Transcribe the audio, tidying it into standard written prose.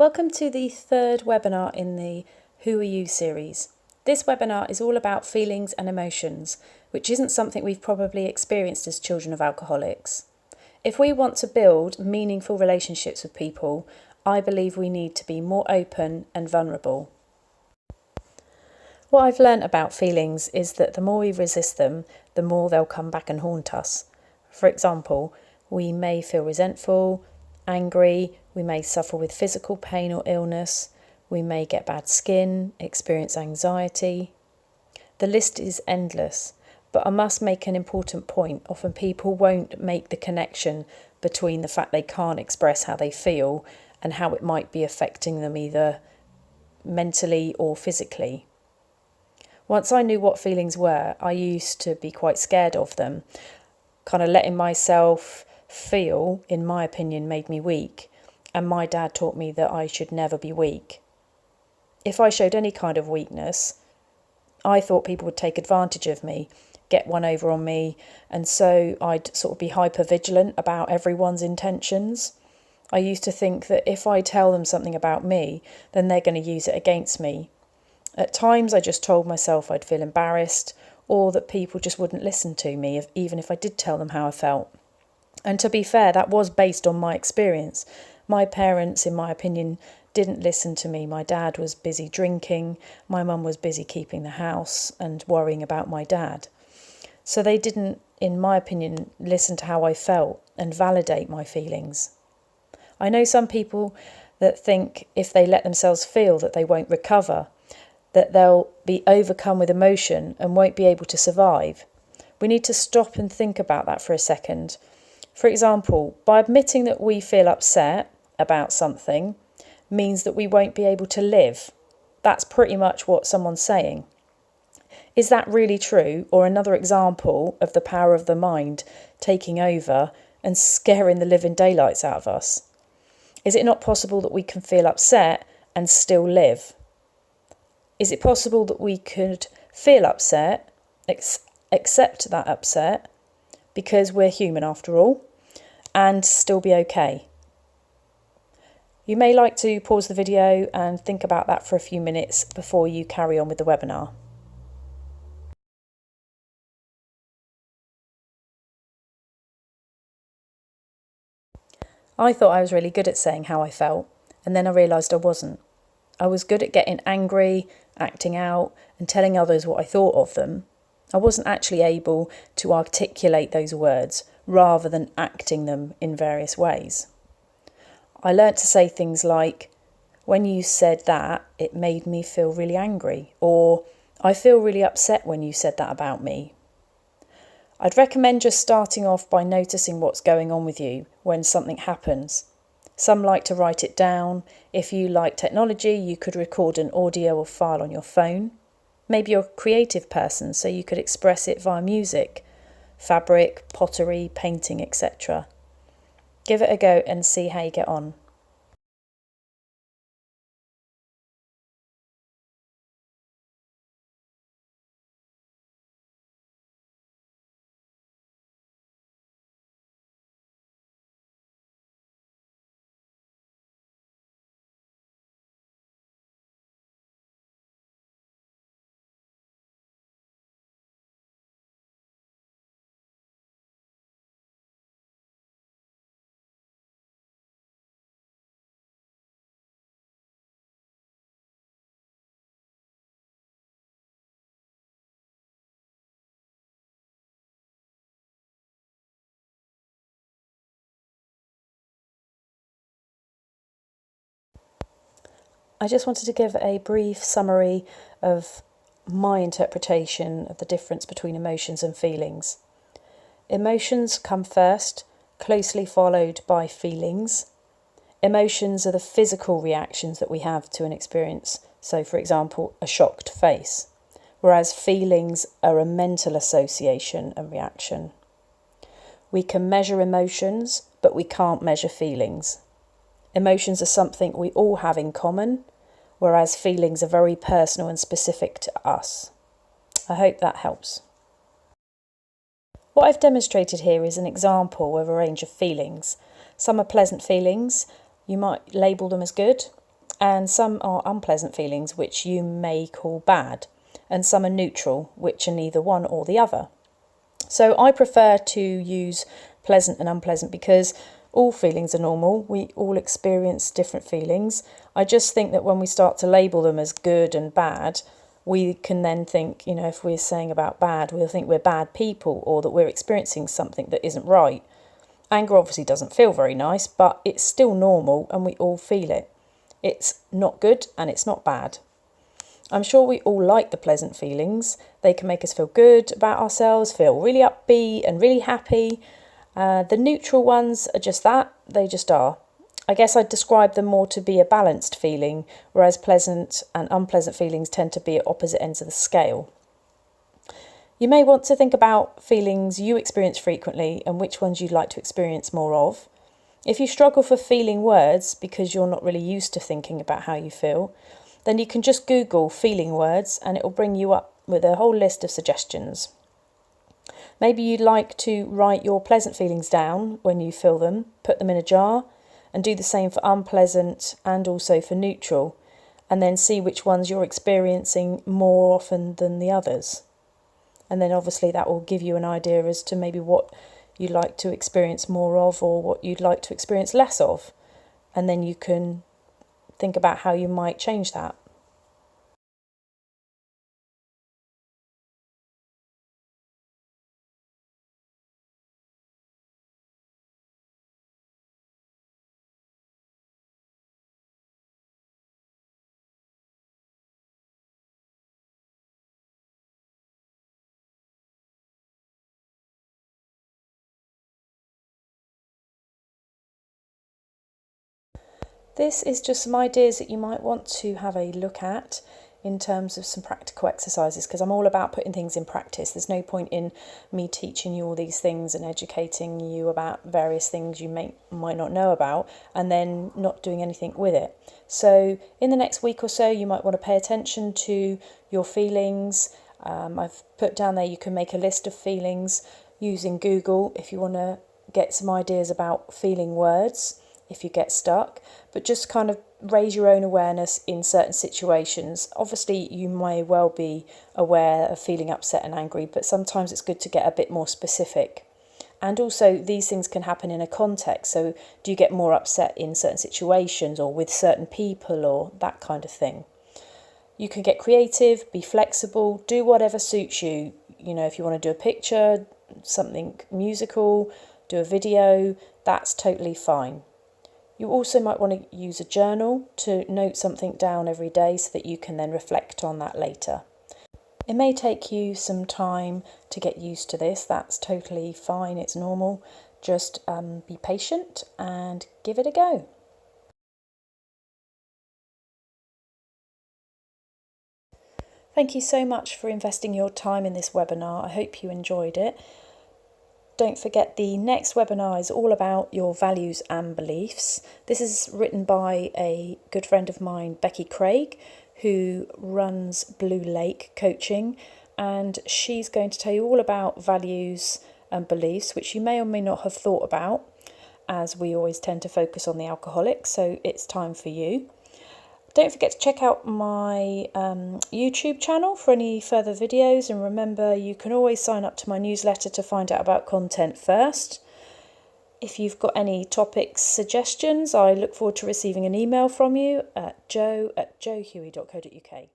Welcome to the third webinar in the Who Are You series. This webinar is all about feelings and emotions, which isn't something we've probably experienced as children of alcoholics. If we want to build meaningful relationships with people, I believe we need to be more open and vulnerable. What I've learnt about feelings is that the more we resist them, the more they'll come back and haunt us. For example, we may feel resentful, angry, we may suffer with physical pain or illness, we may get bad skin, experience anxiety. The list is endless, but I must make an important point. Often people won't make the connection between the fact they can't express how they feel and how it might be affecting them either mentally or physically. Once I knew what feelings were, I used to be quite scared of them. Kind of letting myself feel, in my opinion, made me weak. And my dad taught me that I should never be weak. If I showed any kind of weakness, I thought people would take advantage of me, get one over on me, and so I'd sort of be hyper vigilant about everyone's intentions. I used to think that if I tell them something about me, then they're going to use it against me. At times I just told myself I'd feel embarrassed, or that people just wouldn't listen to me, even if I did tell them how I felt. And to be fair, that was based on my experience. My parents, in my opinion, didn't listen to me. My dad was busy drinking, my mum was busy keeping the house and worrying about my dad. So they didn't, in my opinion, listen to how I felt and validate my feelings. I know some people that think if they let themselves feel that they won't recover, that they'll be overcome with emotion and won't be able to survive. We need to stop and think about that for a second. For example, by admitting that we feel upset about something means that we won't be able to live. That's pretty much what someone's saying. Is that really true, or another example of the power of the mind taking over and scaring the living daylights out of us? Is it not possible that we can feel upset and still live? Is it possible that we could feel upset, accept that upset, because we're human after all, and still be okay? You may like to pause the video and think about that for a few minutes before you carry on with the webinar. I thought I was really good at saying how I felt, and then I realised I wasn't. I was good at getting angry, acting out, and telling others what I thought of them. I wasn't actually able to articulate those words rather than acting them in various ways. I learnt to say things like, when you said that, it made me feel really angry, or I feel really upset when you said that about me. I'd recommend just starting off by noticing what's going on with you when something happens. Some like to write it down. If you like technology, you could record an audio or file on your phone. Maybe you're a creative person, so you could express it via music, fabric, pottery, painting, etc. Give it a go and see how you get on. I just wanted to give a brief summary of my interpretation of the difference between emotions and feelings. Emotions come first, closely followed by feelings. Emotions are the physical reactions that we have to an experience. So, for example, a shocked face, whereas feelings are a mental association and reaction. We can measure emotions, but we can't measure feelings. Emotions are something we all have in common, whereas feelings are very personal and specific to us. I hope that helps. What I've demonstrated here is an example of a range of feelings. Some are pleasant feelings. You might label them as good, and some are unpleasant feelings, which you may call bad, and some are neutral, which are neither one or the other. So I prefer to use pleasant and unpleasant because all feelings are normal. We all experience different feelings. I just think that when we start to label them as good and bad, we can then think, if we're saying about bad, we'll think we're bad people or that we're experiencing something that isn't right. Anger obviously doesn't feel very nice, but it's still normal and we all feel it. It's not good and it's not bad. I'm sure we all like the pleasant feelings. They can make us feel good about ourselves, feel really upbeat and really happy. The neutral ones are just that, they just are. I guess I'd describe them more to be a balanced feeling, whereas pleasant and unpleasant feelings tend to be at opposite ends of the scale. You may want to think about feelings you experience frequently and which ones you'd like to experience more of. If you struggle for feeling words because you're not really used to thinking about how you feel, then you can just Google feeling words and it will bring you up with a whole list of suggestions. Maybe you'd like to write your pleasant feelings down when you feel them, put them in a jar, and do the same for unpleasant and also for neutral, and then see which ones you're experiencing more often than the others. And then obviously that will give you an idea as to maybe what you'd like to experience more of or what you'd like to experience less of. And then you can think about how you might change that. This is just some ideas that you might want to have a look at in terms of some practical exercises, because I'm all about putting things in practice. There's no point in me teaching you all these things and educating you about various things you might not know about and then not doing anything with it. So in the next week or so, you might want to pay attention to your feelings. I've put down there you can make a list of feelings using Google if you want to get some ideas about feeling words if you get stuck, but just kind of raise your own awareness in certain situations. Obviously, you may well be aware of feeling upset and angry, but sometimes it's good to get a bit more specific. And also, these things can happen in a context. So do you get more upset in certain situations or with certain people or that kind of thing? You can get creative, be flexible, do whatever suits you. If you want to do a picture, something musical, do a video, that's totally fine. You also might want to use a journal to note something down every day so that you can then reflect on that later. It may take you some time to get used to this. That's totally fine. It's normal. Just be patient and give it a go. Thank you so much for investing your time in this webinar. I hope you enjoyed it. Don't forget the next webinar is all about your values and beliefs. This is written by a good friend of mine, Becky Craig, who runs Blue Lake Coaching, and she's going to tell you all about values and beliefs, which you may or may not have thought about, as we always tend to focus on the alcoholic, so it's time for you. Don't forget to check out my YouTube channel for any further videos, and remember you can always sign up to my newsletter to find out about content first. If you've got any topics, suggestions, I look forward to receiving an email from you at joe@joehuey.co.uk.